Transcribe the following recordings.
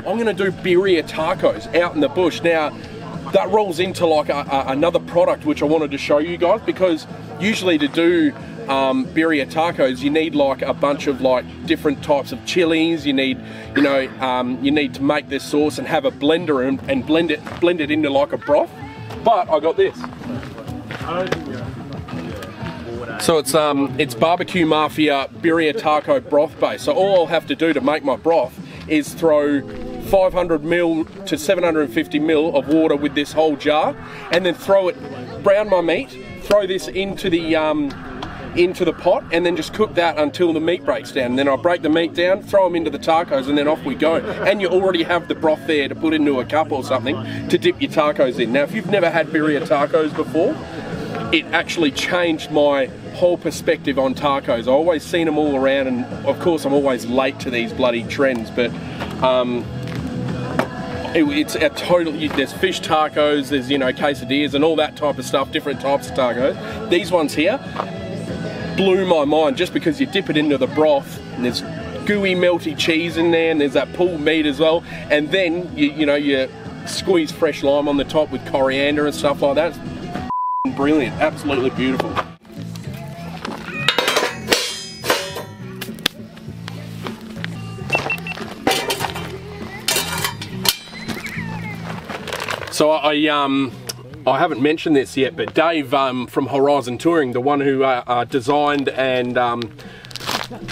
I'm going to do birria tacos out in the bush. Now, that rolls into like another product which I wanted to show you guys, because usually to do birria tacos you need like a bunch of like different types of chilies. You need, you know, you need to make this sauce and have a blender and blend it into like a broth. But I got this. So it's Barbecue Mafia Birria Taco broth base. So all I'll have to do to make my broth is throw 500 ml to 750 ml of water with this whole jar, and then brown my meat, throw this into the pot, and then just cook that until the meat breaks down. And then I break the meat down, throw them into the tacos, and then off we go. And you already have the broth there to put into a cup or something to dip your tacos in. Now, if you've never had birria tacos before, it actually changed my whole perspective on tacos. I've always seen them all around, and of course I'm always late to these bloody trends, but it's a totally, there's fish tacos, there's, you know, quesadillas and all that type of stuff, different types of tacos. These ones here blew my mind, just because you dip it into the broth and there's gooey melty cheese in there, and there's that pulled meat as well, and then you squeeze fresh lime on the top with coriander and stuff like that. It's brilliant, absolutely beautiful. So I haven't mentioned this yet, but Dave from Horizon Touring, the one who designed and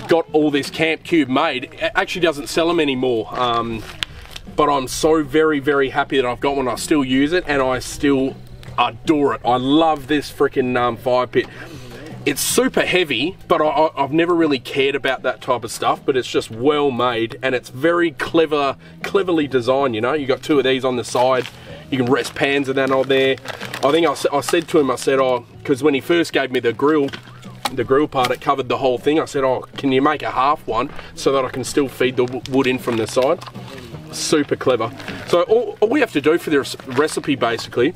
got all this camp cube made, actually doesn't sell them anymore. But I'm so very, very happy that I've got one. I still use it and I still adore it. I love this freaking fire pit. It's super heavy, but I've never really cared about that type of stuff, but it's just well made and it's very cleverly designed, you know. You got two of these on the side. You can rest pans and that on there. I think I said to him, I said, oh, because when he first gave me the grill part, it covered the whole thing. I said, oh, can you make a half one so that I can still feed the wood in from the side? Super clever. So all we have to do for this recipe basically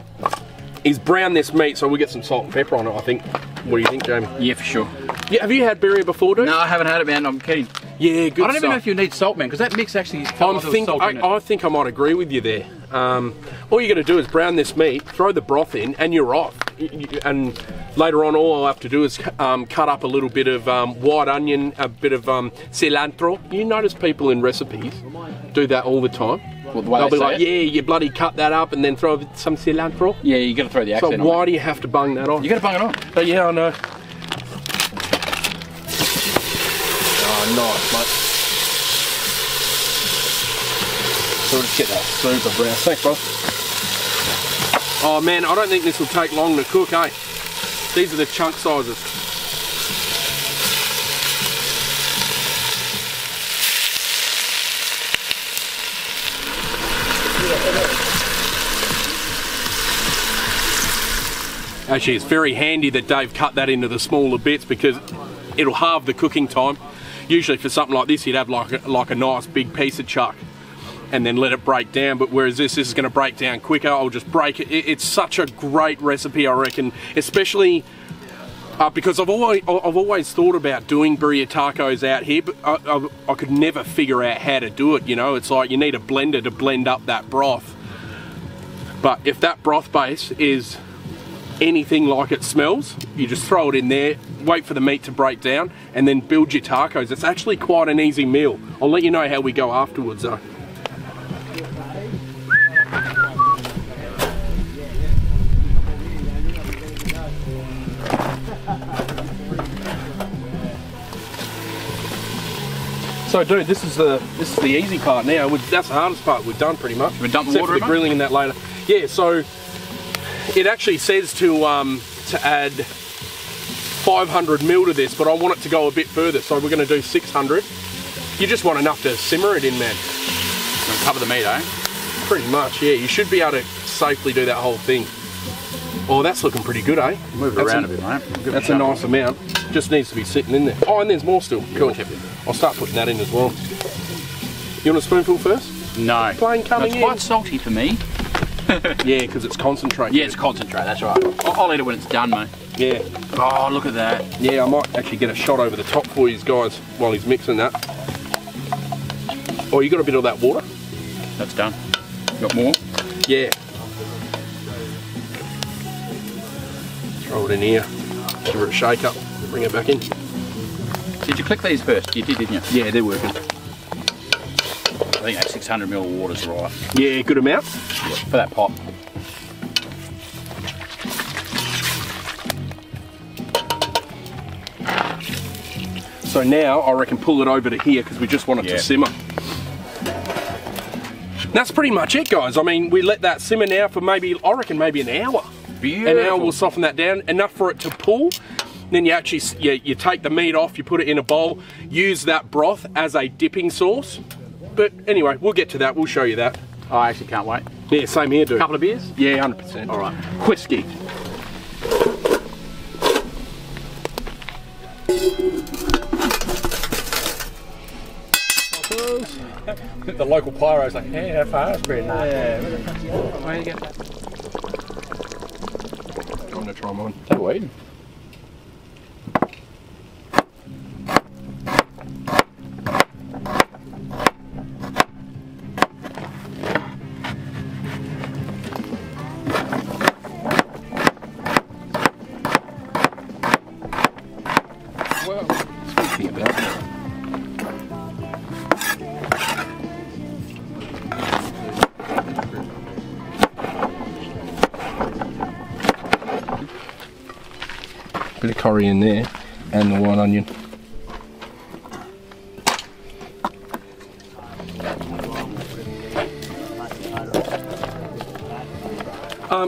is brown this meat, so we get some salt and pepper on it, I think. What do you think, Jamie? Yeah, for sure. Yeah, have you had birria before, dude? No, I haven't had it, man. I'm keen. Yeah, good I don't even know stuff. if you need salt, man, because that mix actually I think I might agree with you there. All you got to do is brown this meat, throw the broth in, and you're off. And later on, all I'll have to do is cut up a little bit of white onion, a bit of cilantro. You notice people in recipes do that all the time. Well, the way they'll be like, it. yeah, you bloody cut that up and then throw some cilantro. Yeah, you got to throw the accent on. So why do you have to bung that on? You got to bung it on. But yeah, I know. Oh, nice, mate. So we'll just get that super brown. Thanks, bro. Oh man, I don't think this will take long to cook, eh? These are the chunk sizes. Actually, it's very handy that Dave cut that into the smaller bits because it'll halve the cooking time. Usually for something like this, you'd have like a nice big piece of chuck and then let it break down, but whereas this is going to break down quicker, I'll just break it. It's such a great recipe, I reckon, especially because I've always thought about doing birria tacos out here, but I could never figure out how to do it, you know. It's like you need a blender to blend up that broth. But if that broth base is anything like it smells, you just throw it in there, wait for the meat to break down, and then build your tacos. It's actually quite an easy meal. I'll let you know how we go afterwards though. So dude, this is the easy part now. That's the hardest part we've done pretty much. We've dumped the except water for the grilling and that later. Yeah, so it actually says to add 500 ml to this, but I want it to go a bit further, so we're going to do 600. You just want enough to simmer it in, man. Gonna cover the meat, eh? Pretty much, yeah. You should be able to safely do that whole thing. Oh, that's looking pretty good, eh? Move it around a bit, mate. That's a nice amount. Just needs to be sitting in there. Oh, and there's more still. Cool. I'll start putting that in as well. You want a spoonful first? No. Plain coming in. It's quite salty for me. Yeah, because it's concentrate. Yeah, it's concentrate, that's right. I'll eat it when it's done, mate. Yeah. Oh, look at that. Yeah, I might actually get a shot over the top for you guys while he's mixing that. Oh, you got a bit of that water? That's done. Got more? Yeah. Throw it in here. Give it a shake up. Bring it back in. Did you click these first? You did, didn't you? Yeah, they're working. I think that 600 ml of water's right. Yeah, good amount. Yeah, for that pot. So now I reckon pull it over to here because we just want it to simmer. That's pretty much it, guys. I mean, we let that simmer now for maybe, I reckon maybe an hour. Beautiful. An hour will soften that down, enough for it to pull. Then you actually, you take the meat off, you put it in a bowl, use that broth as a dipping sauce. But anyway, we'll get to that, we'll show you that. I actually can't wait. Yeah, same here, dude. Couple of beers? Yeah, 100%. All right. Whiskey. The local pyro's like, hey, how far? That's pretty nice. Yeah. Where you get that? I'm going to try mine. Take a weed. Well, speaking about that. Bit of curry in there and the white onion.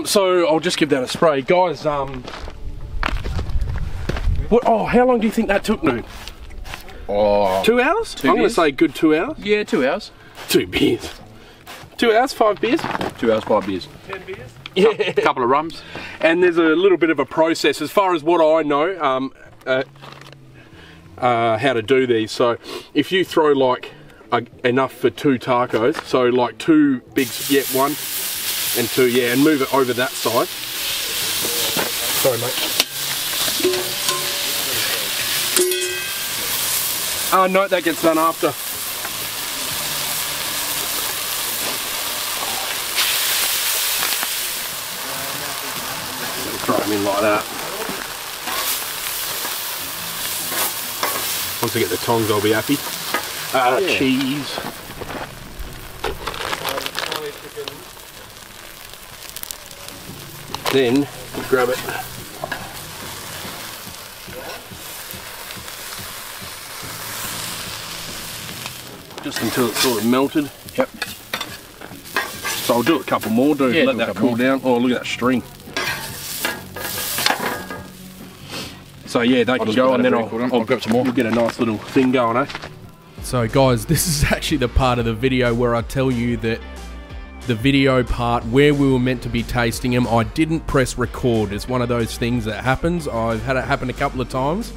So I'll just give that a spray, guys. What? Oh, how long do you think that took, Noob? Oh, 2 hours? I'm going to say good 2 hours. yeah, 2 hours. 2 beers. 2 hours, 5 beers. 2 hours, 5 beers. 10 beers. Yeah. A couple of rums. And there's a little bit of a process as far as what I know how to do these. So if you throw like enough for 2 tacos, so like 2 big, yeah, 1 and 2, yeah, and move it over that side. Sorry, mate. No, that gets done after. Throw them in like that. Once I get the tongs, I'll be happy. Yeah. Cheese. Then grab it. Just until it's sort of melted. Yep. So I'll do a couple more, dude. Yeah, Let that cool down. Oh, look at that string. So yeah, they can go, and then I'll grab some more. We'll get a nice little thing going, eh? So guys, this is actually the part of the video where I tell you that the video part where we were meant to be tasting them, I didn't press record. It's one of those things that happens. I've had it happen a couple of times.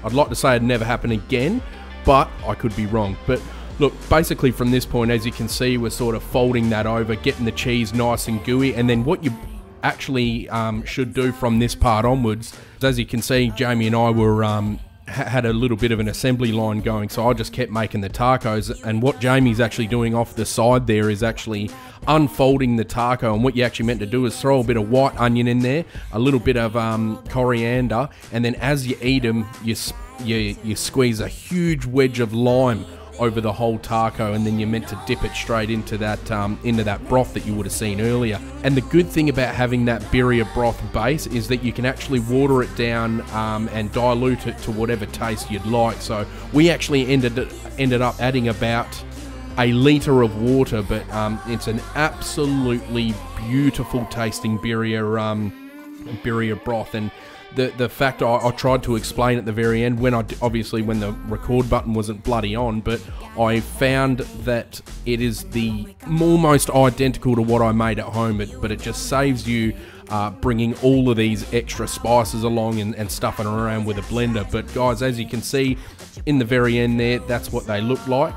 I'd like to say it'd never happen again, but I could be wrong. But look, basically from this point, as you can see, we're sort of folding that over, getting the cheese nice and gooey, and then what you actually should do from this part onwards, as you can see, Jamie and I were had a little bit of an assembly line going, so I just kept making the tacos, and what Jamie's actually doing off the side there is actually unfolding the taco, and what you actually meant to do is throw a bit of white onion in there, a little bit of coriander, and then as you eat them, you squeeze a huge wedge of lime over the whole taco, and then you're meant to dip it straight into that broth that you would have seen earlier. And the good thing about having that birria broth base is that you can actually water it down and dilute it to whatever taste you'd like. So we actually ended up adding about a litre of water, but it's an absolutely beautiful tasting birria broth. And the fact I tried to explain at the very end, when obviously when the record button wasn't bloody on, but I found that it is almost identical to what I made at home, but it just saves you bringing all of these extra spices along and stuffing around with a blender. But guys, as you can see in the very end there, that's what they look like.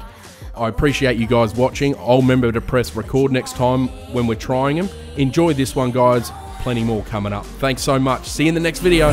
I appreciate you guys watching. I'll remember to press record next time when we're trying them. Enjoy this one, guys. Plenty more coming up. Thanks so much. See you in the next video.